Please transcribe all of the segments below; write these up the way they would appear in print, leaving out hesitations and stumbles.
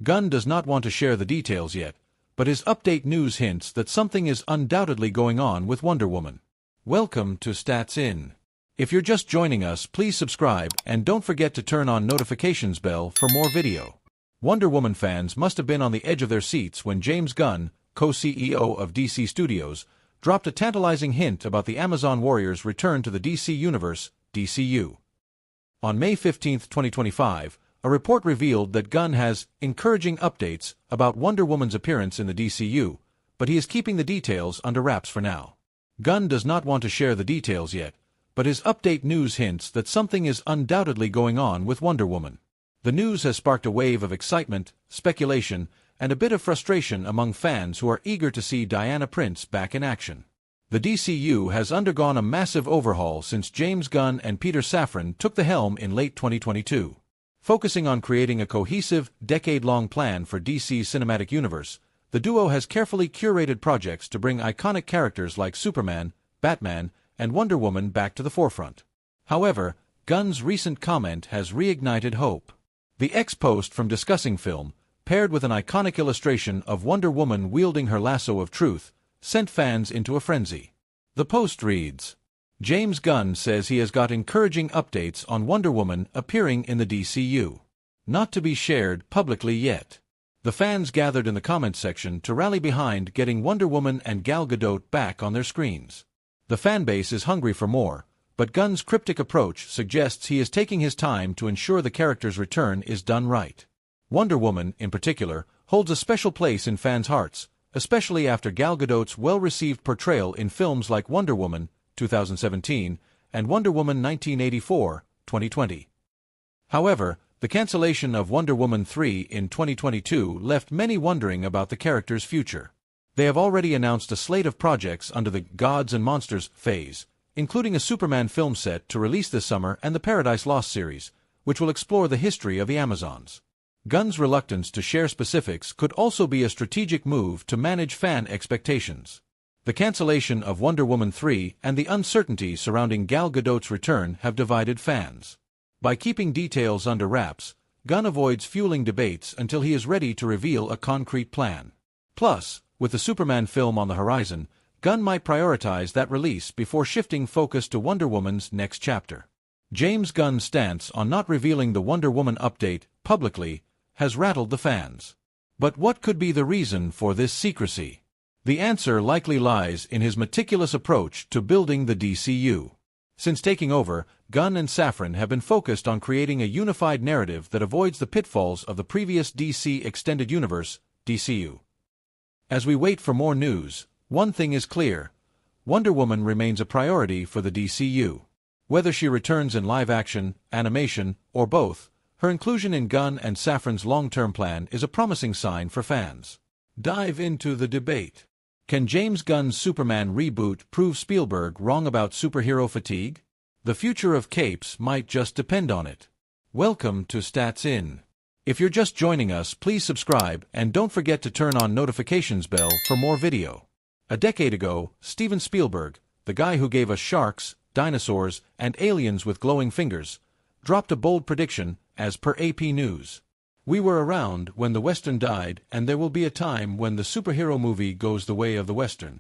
Gunn does not want to share the details yet, but his update news hints that something is undoubtedly going on with Wonder Woman. Welcome to Stats In. If you're just joining us, please subscribe and don't forget to turn on notifications bell for more video. Wonder Woman fans must have been on the edge of their seats when James Gunn, co-CEO of DC Studios, dropped a tantalizing hint about the Amazon Warriors' return to the DC Universe, DCU. On May 15, 2025, a report revealed that Gunn has encouraging updates about Wonder Woman's appearance in the DCU, but he is keeping the details under wraps for now. Gunn does not want to share the details yet, but his update news hints that something is undoubtedly going on with Wonder Woman. The news has sparked a wave of excitement, speculation, and a bit of frustration among fans who are eager to see Diana Prince back in action. The DCU has undergone a massive overhaul since James Gunn and Peter Safran took the helm in late 2022. Focusing on creating a cohesive, decade-long plan for DC's cinematic universe, the duo has carefully curated projects to bring iconic characters like Superman, Batman, and Wonder Woman back to the forefront. However, Gunn's recent comment has reignited hope. The X-post from Discussing Film, paired with an iconic illustration of Wonder Woman wielding her lasso of truth, sent fans into a frenzy. The post reads, James Gunn says he has got encouraging updates on Wonder Woman appearing in the DCU. Not to be shared publicly yet. The fans gathered in the comments section to rally behind getting Wonder Woman and Gal Gadot back on their screens. The fanbase is hungry for more, but Gunn's cryptic approach suggests he is taking his time to ensure the character's return is done right. Wonder Woman, in particular, holds a special place in fans' hearts, especially after Gal Gadot's well-received portrayal in films like Wonder Woman, 2017, and Wonder Woman 1984, 2020. However, the cancellation of Wonder Woman 3 in 2022 left many wondering about the character's future. They have already announced a slate of projects under the Gods and Monsters phase, including a Superman film set to release this summer and the Paradise Lost series, which will explore the history of the Amazons. Gunn's reluctance to share specifics could also be a strategic move to manage fan expectations. The cancellation of Wonder Woman 3 and the uncertainty surrounding Gal Gadot's return have divided fans. By keeping details under wraps, Gunn avoids fueling debates until he is ready to reveal a concrete plan. Plus, with the Superman film on the horizon, Gunn might prioritize that release before shifting focus to Wonder Woman's next chapter. James Gunn's stance on not revealing the Wonder Woman update publicly has rattled the fans. But what could be the reason for this secrecy? The answer likely lies in his meticulous approach to building the DCU. Since taking over, Gunn and Safran have been focused on creating a unified narrative that avoids the pitfalls of the previous DC Extended Universe, DCU. As we wait for more news, one thing is clear: Wonder Woman remains a priority for the DCU. Whether she returns in live action, animation, or both, her inclusion in Gunn and Safran's long-term plan is a promising sign for fans. Dive into the debate. Can James Gunn's Superman reboot prove Spielberg wrong about superhero fatigue? The future of capes might just depend on it. Welcome to Stats In. If you're just joining us, please subscribe and don't forget to turn on notifications bell for more video. A decade ago, Steven Spielberg, the guy who gave us sharks, dinosaurs, and aliens with glowing fingers, dropped a bold prediction, as per AP News. We were around when the Western died, and there will be a time when the superhero movie goes the way of the Western.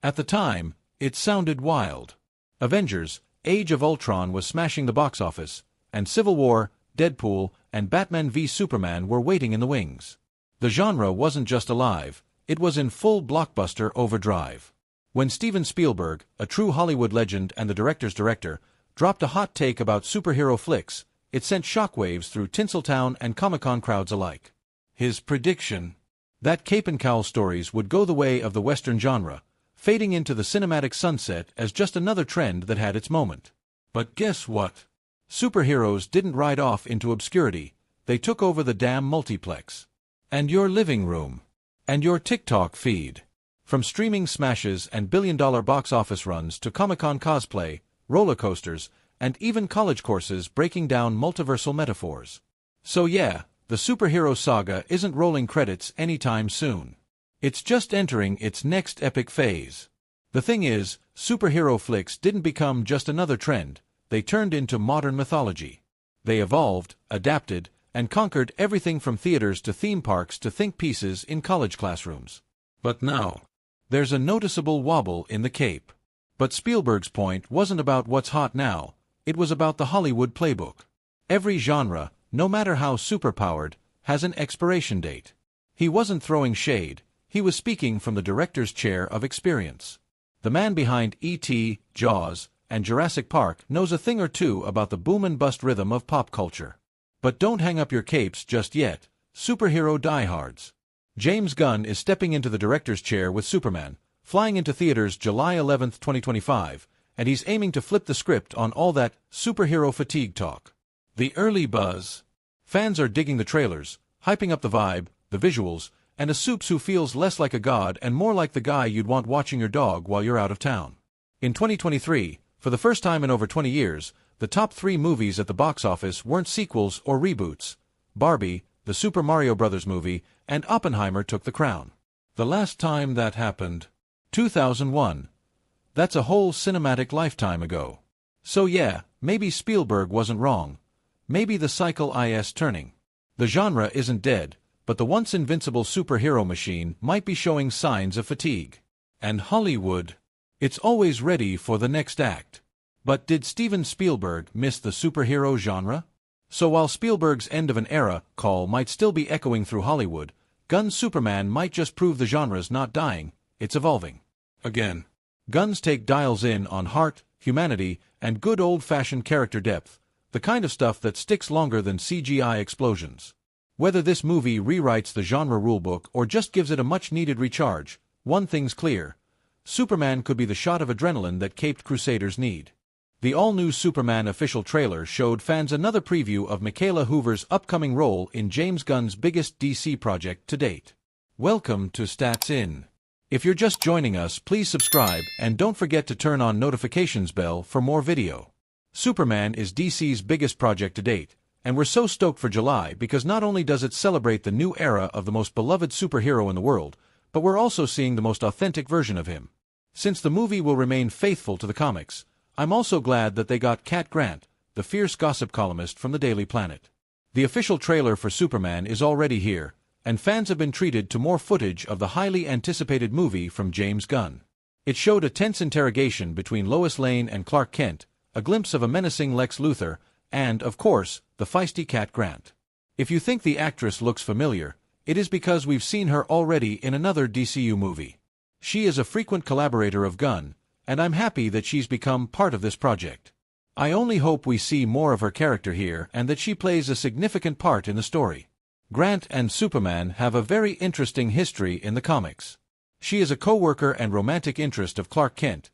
At the time, it sounded wild. Avengers, Age of Ultron was smashing the box office, and Civil War, Deadpool, and Batman v Superman were waiting in the wings. The genre wasn't just alive, it was in full blockbuster overdrive. When Steven Spielberg, a true Hollywood legend and the director's director, dropped a hot take about superhero flicks, it sent shockwaves through Tinseltown and Comic-Con crowds alike. His prediction: that cape and cowl stories would go the way of the Western genre, fading into the cinematic sunset as just another trend that had its moment. But guess what? Superheroes didn't ride off into obscurity, they took over the damn multiplex. And your living room. And your TikTok feed. From streaming smashes and billion-dollar box office runs to Comic-Con cosplay, roller coasters, and even college courses breaking down multiversal metaphors. So yeah, the superhero saga isn't rolling credits anytime soon. It's just entering its next epic phase. The thing is, superhero flicks didn't become just another trend, they turned into modern mythology. They evolved, adapted, and conquered everything from theaters to theme parks to think pieces in college classrooms. But now, there's a noticeable wobble in the cape. But Spielberg's point wasn't about what's hot now, it was about the Hollywood playbook. Every genre, no matter how superpowered, has an expiration date. He wasn't throwing shade, he was speaking from the director's chair of experience. The man behind E.T., Jaws, and Jurassic Park knows a thing or two about the boom and bust rhythm of pop culture. But don't hang up your capes just yet, superhero diehards. James Gunn is stepping into the director's chair with Superman, flying into theaters July 11, 2025, and he's aiming to flip the script on all that superhero fatigue talk. The early buzz. Fans are digging the trailers, hyping up the vibe, the visuals, and a Supes who feels less like a god and more like the guy you'd want watching your dog while you're out of town. In 2023, for the first time in over 20 years, the top 3 movies at the box office weren't sequels or reboots. Barbie, the Super Mario Bros. Movie, and Oppenheimer took the crown. The last time that happened, 2001. That's a whole cinematic lifetime ago. So yeah, maybe Spielberg wasn't wrong. Maybe the cycle is turning. The genre isn't dead, but the once invincible superhero machine might be showing signs of fatigue. And Hollywood, it's always ready for the next act. But did Steven Spielberg miss the superhero genre? So while Spielberg's end of an era call might still be echoing through Hollywood, Gunn's Superman might just prove the genre's not dying, it's evolving. Again. Gunn's take dials in on heart, humanity, and good old-fashioned character depth, the kind of stuff that sticks longer than CGI explosions. Whether this movie rewrites the genre rulebook or just gives it a much-needed recharge, one thing's clear. Superman could be the shot of adrenaline that caped Crusaders need. The all-new Superman official trailer showed fans another preview of Michaela Hoover's upcoming role in James Gunn's biggest DC project to date. Welcome to Stats In. If you're just joining us, please subscribe and don't forget to turn on notifications bell for more video. Superman is DC's biggest project to date, and we're so stoked for July because not only does it celebrate the new era of the most beloved superhero in the world, but we're also seeing the most authentic version of him. Since the movie will remain faithful to the comics, I'm also glad that they got Cat Grant, the fierce gossip columnist from the Daily Planet. The official trailer for Superman is already here, and fans have been treated to more footage of the highly anticipated movie from James Gunn. It showed a tense interrogation between Lois Lane and Clark Kent, a glimpse of a menacing Lex Luthor, and, of course, the feisty Cat Grant. If you think the actress looks familiar, it is because we've seen her already in another DCU movie. She is a frequent collaborator of Gunn, and I'm happy that she's become part of this project. I only hope we see more of her character here and that she plays a significant part in the story. Grant and Superman have a very interesting history in the comics. She is a co-worker and romantic interest of Clark Kent,